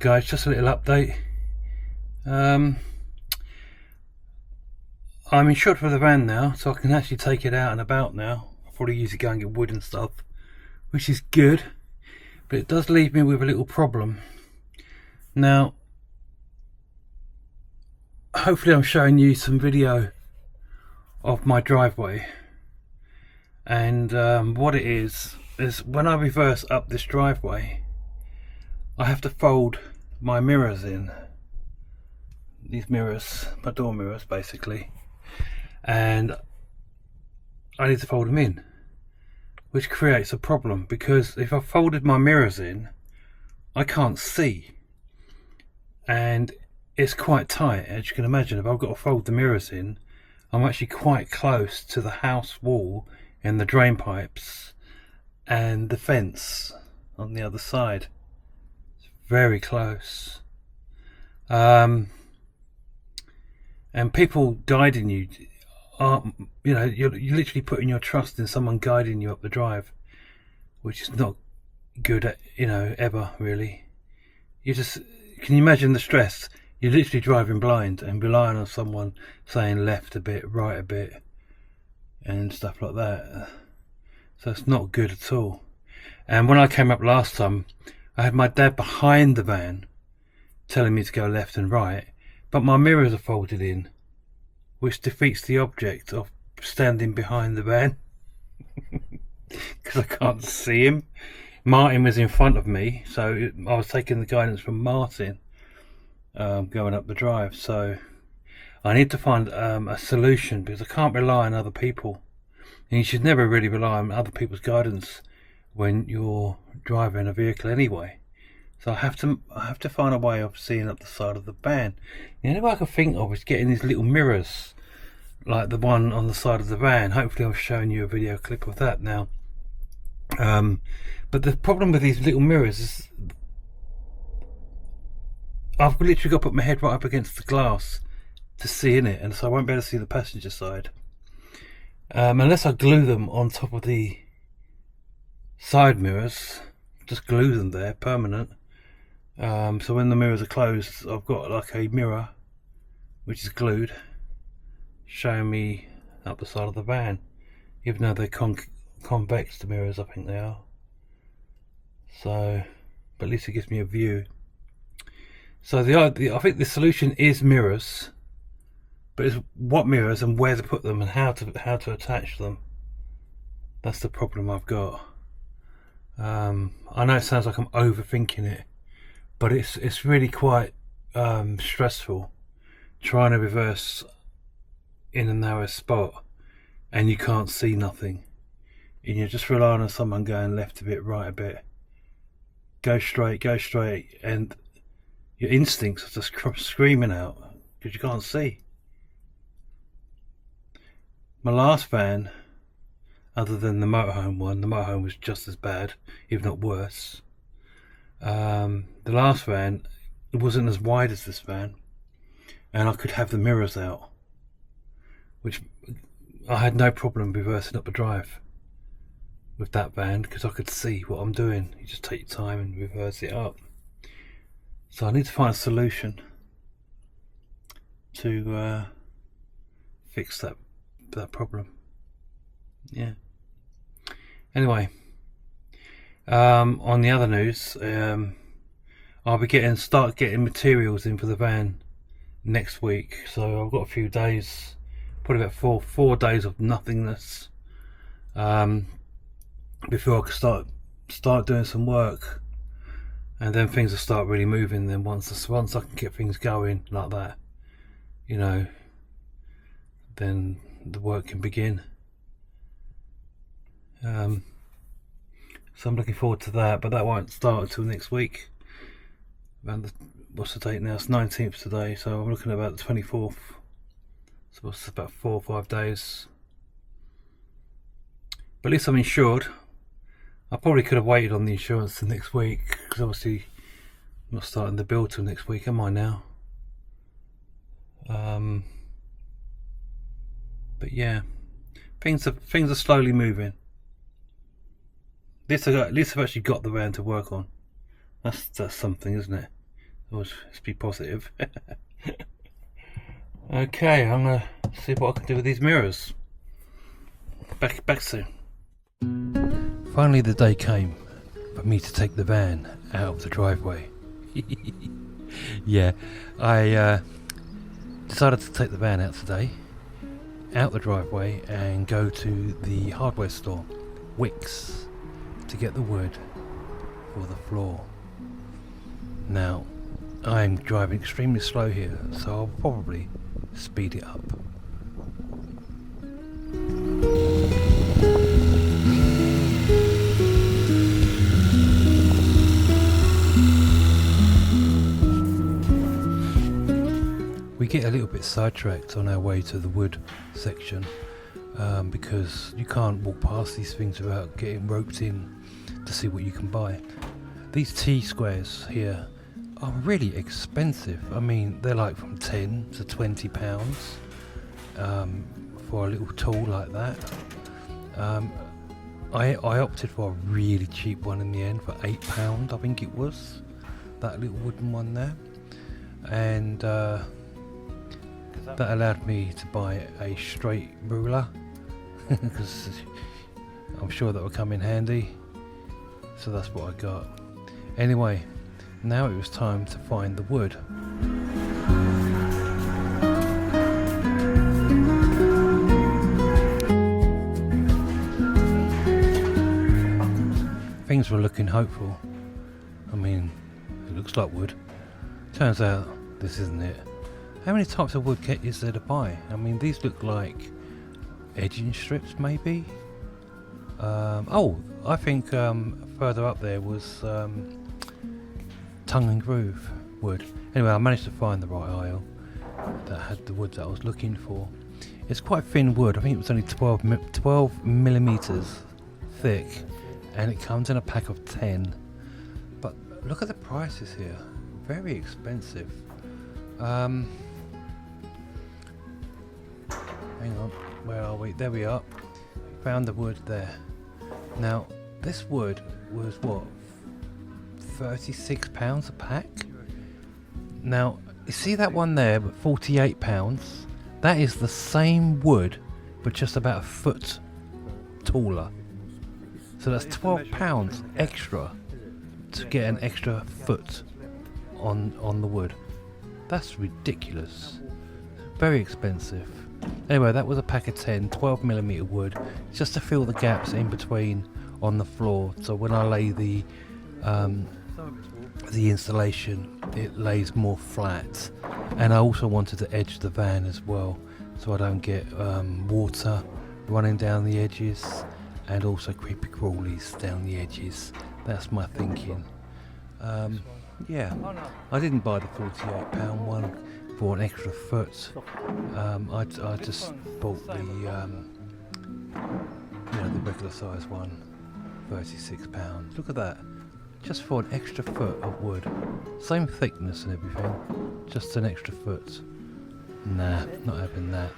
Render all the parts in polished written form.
guys, just a little update. I'm insured for the van now, so I can actually take it out and about now. I'll probably use it, go and get wood and stuff, which is good, but it does leave me with a little problem. Now, hopefully I'm showing you some video of my driveway, and what it is when I reverse up this driveway, I have to fold my mirrors in. These mirrors, my door mirrors basically, and I need to fold them in, which creates a problem because if I folded my mirrors in, I can't see, and it's quite tight. As you can imagine, if I've got to fold the mirrors in, I'm actually quite close to the house wall and the drain pipes and the fence on the other side. It's very close. And people guiding you aren't, you're literally putting your trust in someone guiding you up the drive, which is not good at, ever really. Can you imagine the stress? You're literally driving blind and relying on someone saying left a bit, right a bit, and stuff like that. So it's not good at all. And when I came up last time, I had my dad behind the van telling me to go left and right, but my mirrors are folded in, which defeats the object of standing behind the van because I can't see him. Martin was in front of me, so I was taking the guidance from Martin going up the drive. So I need to find a solution, because I can't rely on other people, and you should never really rely on other people's guidance when you're driving a vehicle anyway. So I have to find a way of seeing up the side of the van. The only way I can think of is getting these little mirrors like the one on the side of the van. Hopefully I've shown you a video clip of that now. But the problem with these little mirrors is I've literally got to put my head right up against the glass to see in it, and so I won't be able to see the passenger side unless I glue them on top of the side mirrors. Just glue them there permanent. So when the mirrors are closed, I've got like a mirror which is glued showing me up the side of the van, even though they're convex, the mirrors, I think they are. So, but at least it gives me a view. So I think the solution is mirrors, but it's what mirrors and where to put them and how to attach them. That's the problem I've got. I know it sounds like I'm overthinking it, but it's really quite stressful trying to reverse in a narrow spot and you can't see nothing, and you're just relying on someone going left a bit, right a bit, go straight, and your instincts are just screaming out because you can't see. My last van, other than the motorhome one, the motorhome was just as bad, if not worse. The last van, it wasn't as wide as this van, and I could have the mirrors out, which I had no problem reversing up the drive with that van because I could see what I'm doing. You just take your time and reverse it up. So I need to find a solution to fix that problem. Yeah. Anyway, on the other news, I'll be start getting materials in for the van next week. So I've got a few days, probably about four days of nothingness before I can start doing some work, and then things will start really moving. Then once I can get things going like that, then the work can begin. So I'm looking forward to that, but that won't start until next week. What's the date now? It's 19th today, so I'm looking at about the 24th. So it's about 4 or 5 days. But at least I'm insured. I probably could have waited on the insurance till next week, because obviously I'm not starting the build till next week, am I now? But yeah, things are slowly moving. At least I've actually got the van to work on. That's something, isn't it? Let's be positive. Okay, I'm gonna see what I can do with these mirrors. Back soon. Finally the day came for me to take the van out of the driveway. Yeah, I decided to take the van out today, out the driveway, and go to the hardware store, Wickes, to get the wood for the floor. Now, I'm driving extremely slow here, so I'll probably speed it up. We get a little bit sidetracked on our way to the wood section because you can't walk past these things without getting roped in to see what you can buy. These T-squares here are really expensive. I mean, they're like from 10 to 20 pounds for a little tool like that. I opted for a really cheap one in the end for £8, I think it was, that little wooden one there, and that allowed me to buy a straight ruler because I'm sure that will come in handy, so that's what I got. Anyway, now it was time to find the wood. Things were looking hopeful. I mean, it looks like wood. Turns out this isn't it. How many types of wood is there to buy? I mean, these look like edging strips maybe? Oh, I think further up there was tongue and groove wood. Anyway, I managed to find the right aisle that had the wood that I was looking for. It's quite thin wood. I think it was only 12 millimeters thick, and it comes in a pack of 10. But look at the prices here. Very expensive. Hang on, where are we? There we are. Found the wood there. Now, this wood was what? £36 a pack? Now, you see that one there, but £48? That is the same wood, but just about a foot taller. So that's £12 extra to get an extra foot on the wood. That's ridiculous. Very expensive. Anyway, that was a pack of 10 12mm wood, just to fill the gaps in between on the floor, so when I lay the installation, it lays more flat. And I also wanted to edge the van as well, so I don't get water running down the edges, and also creepy crawlies down the edges. That's my thinking. Yeah, I didn't buy the £48 one for an extra foot. I just bought the the regular size one, £36. Look at that, just for an extra foot of wood, same thickness and everything, just an extra foot. Nah, not having that.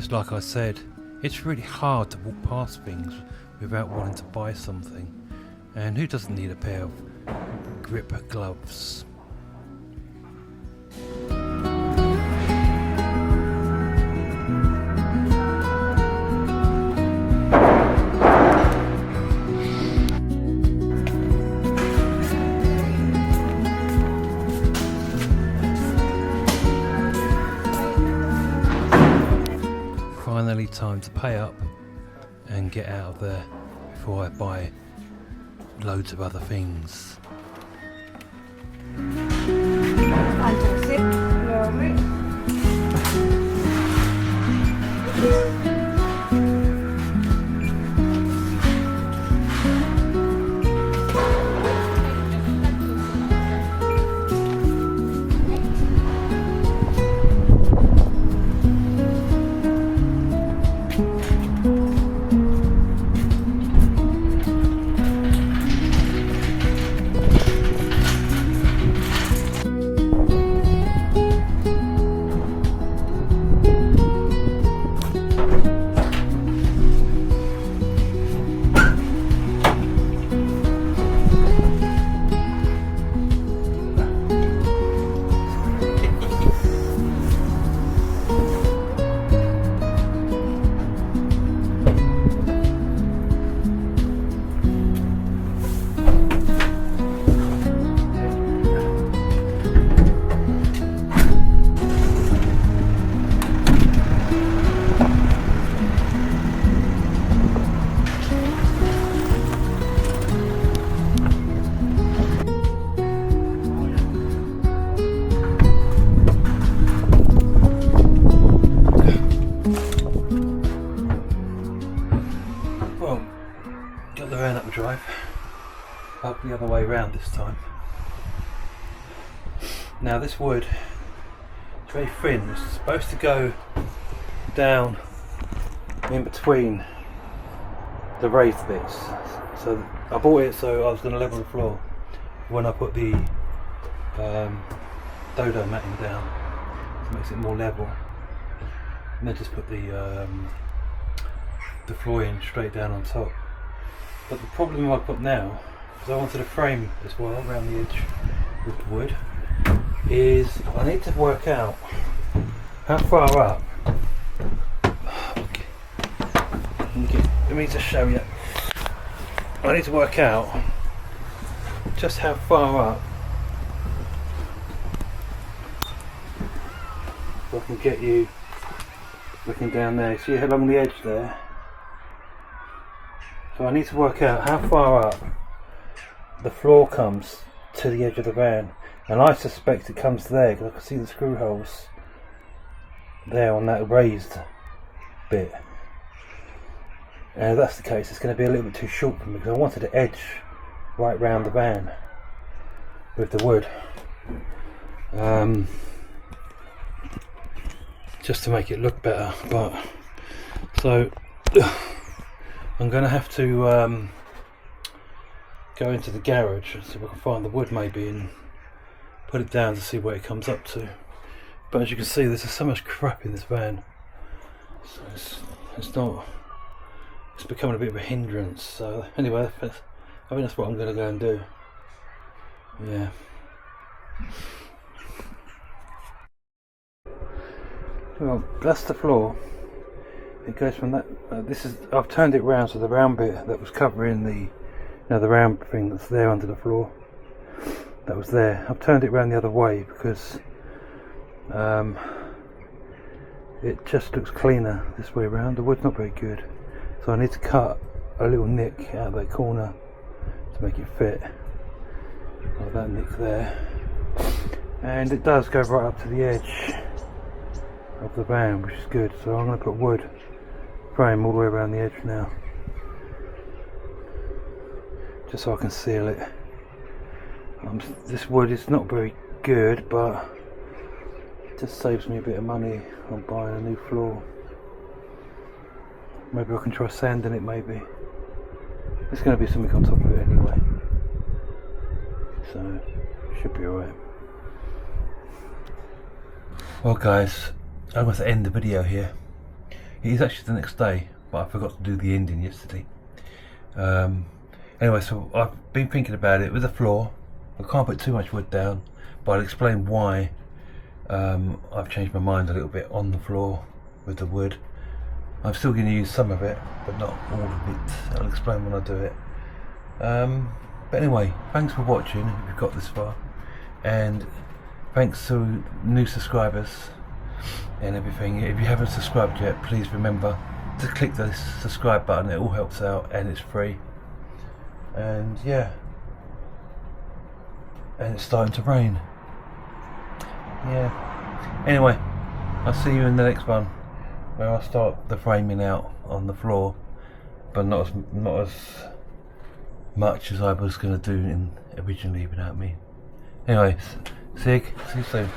Like I said, it's really hard to walk past things without wanting to buy something, and who doesn't need a pair of grip gloves? Finally, time to pay up and get out of there before I buy loads of other things. Fantastic. Lovely. work the other way around this time. Now this wood is very thin. It's supposed to go down in between the raised bits. So I bought it so I was going to level the floor when I put the dodo matting down. It makes it more level. And then just put the flooring straight down on top. But the problem I've got now, because I wanted a frame as well around the edge with the wood, is I need to work out how far up. Okay. Let me just show you. I need to work out just how far up I can get you looking down there. See along the edge there? So I need to work out how far up the floor comes to the edge of the van, and I suspect it comes there because I can see the screw holes there on that raised bit. And if that's the case, it's going to be a little bit too short for me because I wanted to edge right round the van with the wood, just to make it look better. But so I'm going to have to go into the garage and see if I can find the wood maybe and put it down to see where it comes up to. But as you can see, there's so much crap in this van, so it's becoming a bit of a hindrance. So anyway, I think that's what I'm going to go and do. Yeah. Well, that's the floor. It goes from that. I've turned it round, so the round bit that was covering the round thing that's there under the floor, that was there. I've turned it round the other way because it just looks cleaner this way around. The wood's not very good, so I need to cut a little nick out of that corner to make it fit, like that nick there. And it does go right up to the edge of the van, which is good. So I'm going to put wood frame all the way around the edge now, just so I can seal it. This wood is not very good, but it just saves me a bit of money on buying a new floor. Maybe I can try sanding it. Maybe there's going to be something on top of it anyway, so should be alright. Well guys, I'm going to end the video here. It is actually the next day, but I forgot to do the ending yesterday. Anyway, so I've been thinking about it with the floor. I can't put too much wood down, but I'll explain why I've changed my mind a little bit on the floor with the wood. I'm still going to use some of it, but not all of it. I'll explain when I do it. But anyway, thanks for watching if you've got this far, and thanks to new subscribers and everything. If you haven't subscribed yet, please remember to click the subscribe button. It all helps out and it's free. And yeah, and it's starting to rain. Yeah. Anyway, I'll see you in the next one, where I'll start the framing out on the floor, but not as much as I was going to do originally without me. Anyway, see you soon.